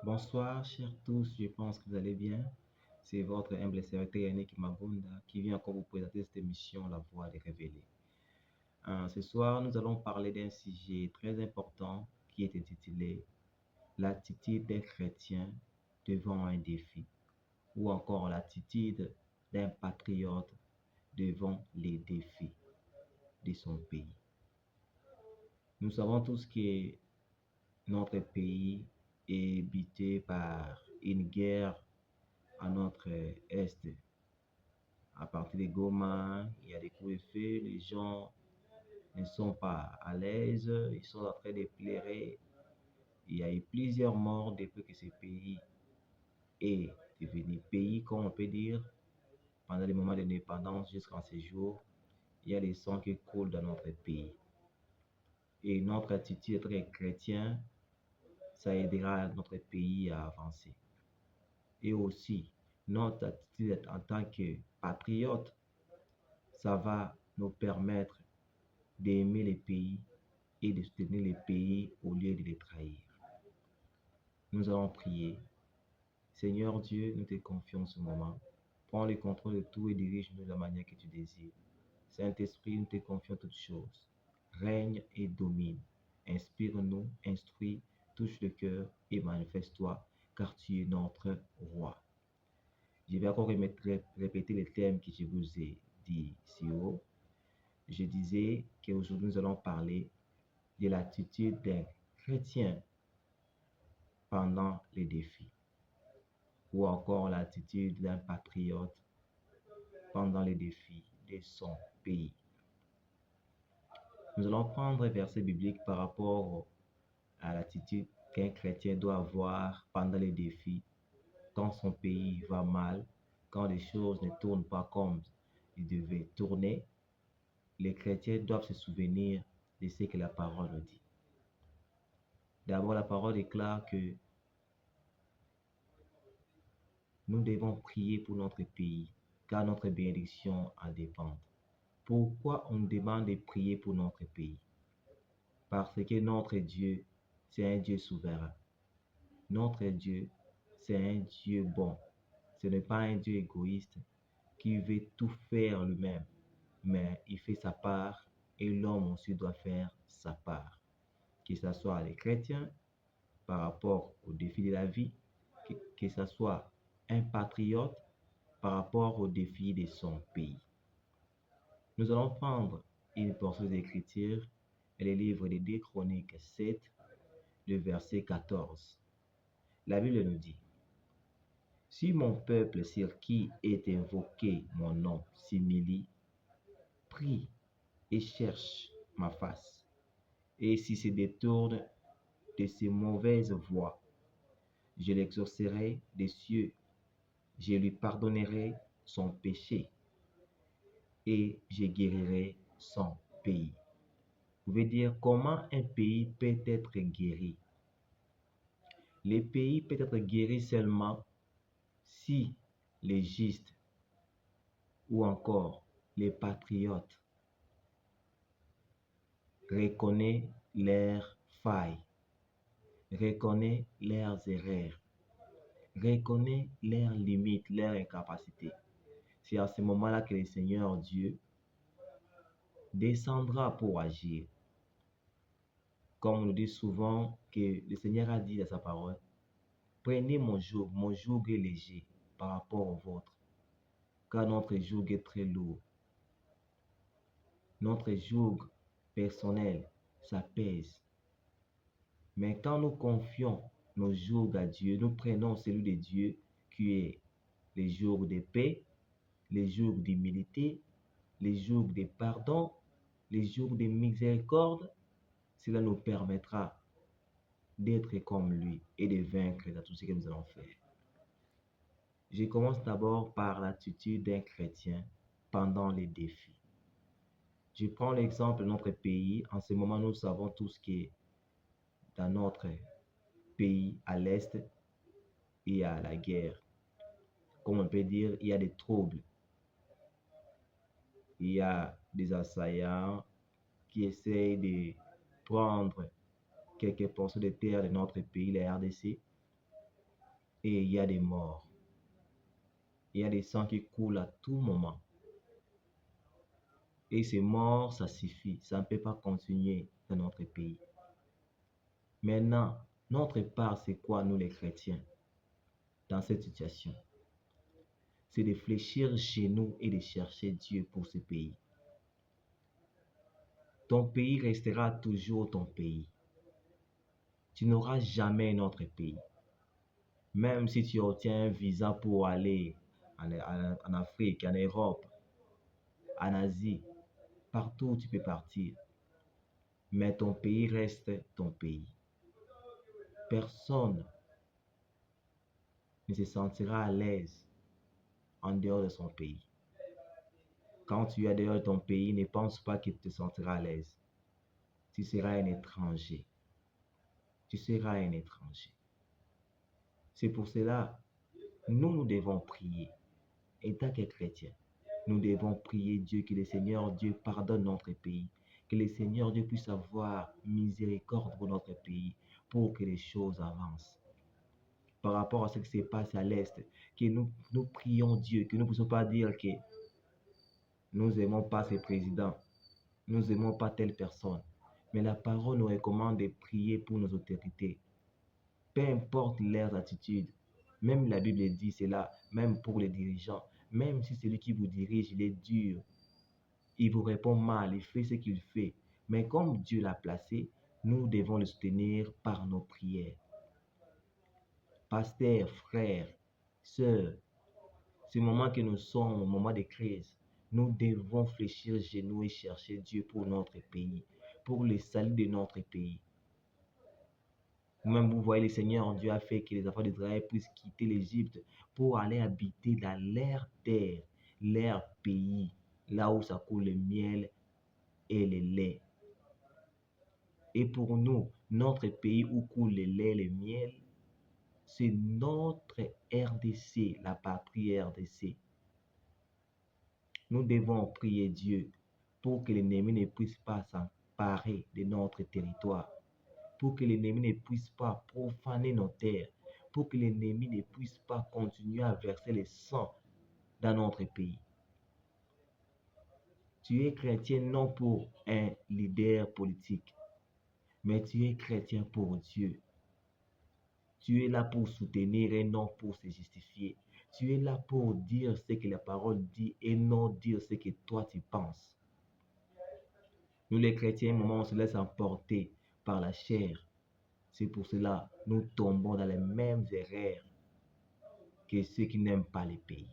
Bonsoir, chers tous, je pense que vous allez bien. C'est votre humble serviteur Yannick Mabunda qui vient encore vous présenter cette émission La Voix des Révélés. Ce soir, nous allons parler d'un sujet très important qui est intitulé L'attitude d'un chrétien devant un défi ou encore l'attitude d'un patriote devant les défis de son pays. Nous savons tous que notre pays est habité par une guerre à notre est. À partir de Goma, il y a des coups de feu, les gens ne sont pas à l'aise, ils sont en train de pleurer. Il y a eu plusieurs morts depuis que ce pays est devenu pays, comme on peut dire, pendant les moments d'indépendance jusqu'à ce jour. Il y a des sangs qui coulent dans notre pays. Et notre attitude très chrétienne, ça aidera notre pays à avancer. Et aussi, notre attitude en tant que patriote, ça va nous permettre d'aimer les pays et de soutenir les pays au lieu de les trahir. Nous allons prier. Seigneur Dieu, nous te confions ce moment. Prends le contrôle de tout et dirige-nous de la manière que tu désires. Saint-Esprit, nous te confions toutes choses. Règne et domine. Inspire-nous, instruis, touche le cœur et manifeste-toi, car tu es notre roi. Je vais encore répéter les thèmes que je vous ai dit si haut. Je disais qu'aujourd'hui nous allons parler de l'attitude d'un chrétien pendant les défis, ou encore l'attitude d'un patriote pendant les défis de son pays. Nous allons prendre un verset biblique par rapport à l'attitude qu'un chrétien doit avoir pendant les défis, quand son pays va mal, quand les choses ne tournent pas comme ils devaient tourner. Les chrétiens doivent se souvenir de ce que la parole nous dit. D'abord, la parole déclare que nous devons prier pour notre pays, car notre bénédiction en dépend. Pourquoi on nous demande de prier pour notre pays? Parce que notre Dieu, c'est un Dieu souverain. Notre Dieu, c'est un Dieu bon. Ce n'est pas un Dieu égoïste qui veut tout faire lui-même, mais il fait sa part et l'homme aussi doit faire sa part. Que ce soit les chrétiens par rapport aux défis de la vie, que ce soit un patriote par rapport aux défis de son pays. Nous allons prendre une portion d'écriture et le livre des 2 Chroniques 7, le verset 14. La Bible nous dit: Si mon peuple sur qui est invoqué mon nom s'humilie, prie et cherche ma face, et si se détourne de ses mauvaises voies, je l'exaucerai des cieux, je lui pardonnerai son péché et je guérirai son pays. Vous pouvez dire comment un pays peut être guéri. Le pays peut être guéri seulement si les justes ou encore les patriotes reconnaissent leurs failles, reconnaissent leurs erreurs, reconnaissent leurs limites, leurs incapacités. C'est à ce moment-là que le Seigneur Dieu descendra pour agir. Comme on nous dit souvent que le Seigneur a dit dans sa parole: prenez mon joug est léger par rapport au vôtre, car notre joug est très lourd. Notre joug personnel, ça pèse. Mais quand nous confions nos jougs à Dieu, nous prenons celui de Dieu qui est les jours de paix, les jours d'humilité, les jours de pardon, les jours de miséricorde. Cela nous permettra d'être comme lui et de vaincre dans tout ce que nous allons faire. Je commence d'abord par l'attitude d'un chrétien pendant les défis. Je prends l'exemple de notre pays. En ce moment, nous savons tous que dans notre pays, à l'Est, il y a la guerre. Comme on peut dire, il y a des troubles. Il y a des assaillants qui essayent de prendre quelques portions de terre de notre pays, la RDC, et il y a des morts. Il y a des sangs qui coulent à tout moment. Et ces morts, ça suffit. Ça ne peut pas continuer dans notre pays. Maintenant, notre part, c'est quoi, nous les chrétiens, dans cette situation? C'est de fléchir chez nous et de chercher Dieu pour ce pays. Ton pays restera toujours ton pays. Tu n'auras jamais un autre pays. Même si tu obtiens un visa pour aller en Afrique, en Europe, en Asie, partout où tu peux partir. Mais ton pays reste ton pays. Personne ne se sentira à l'aise en dehors de son pays. Quand tu es dehors de ton pays, ne pense pas que tu te sentiras à l'aise. Tu seras un étranger. Tu seras un étranger. C'est pour cela, nous devons prier. En tant que chrétiens, nous devons prier Dieu, que le Seigneur Dieu pardonne notre pays. Que le Seigneur Dieu puisse avoir miséricorde pour notre pays, pour que les choses avancent. Par rapport à ce qui se passe à l'Est, que nous prions Dieu, que nous ne puissions pas dire que nous n'aimons pas ce président, nous n'aimons pas telle personne. Mais la parole nous recommande de prier pour nos autorités. Peu importe leurs attitudes, même la Bible dit cela, même pour les dirigeants, même si celui qui vous dirige, il est dur, il vous répond mal, il fait ce qu'il fait. Mais comme Dieu l'a placé, nous devons le soutenir par nos prières. Pasteurs, frères, sœurs, ce moment que nous sommes au moment de crise, nous devons fléchir genoux et chercher Dieu pour notre pays, pour le salut de notre pays. Même vous voyez, le Seigneur Dieu a fait que les enfants d'Israël puissent quitter l'Égypte pour aller habiter dans leur terre, leur pays, là où ça coule le miel et le lait. Et pour nous, notre pays où coule le lait et le miel, c'est notre RDC, la patrie RDC. Nous devons prier Dieu pour que l'ennemi ne puisse pas s'emparer de notre territoire, pour que l'ennemi ne puisse pas profaner nos terres, pour que l'ennemi ne puisse pas continuer à verser le sang dans notre pays. Tu es chrétien non pour un leader politique, mais tu es chrétien pour Dieu. Tu es là pour soutenir et non pour se justifier. Tu es là pour dire ce que la parole dit et non dire ce que toi tu penses. Nous les chrétiens, à un moment, on se laisse emporter par la chair. C'est pour cela que nous tombons dans les mêmes erreurs que ceux qui n'aiment pas les pays.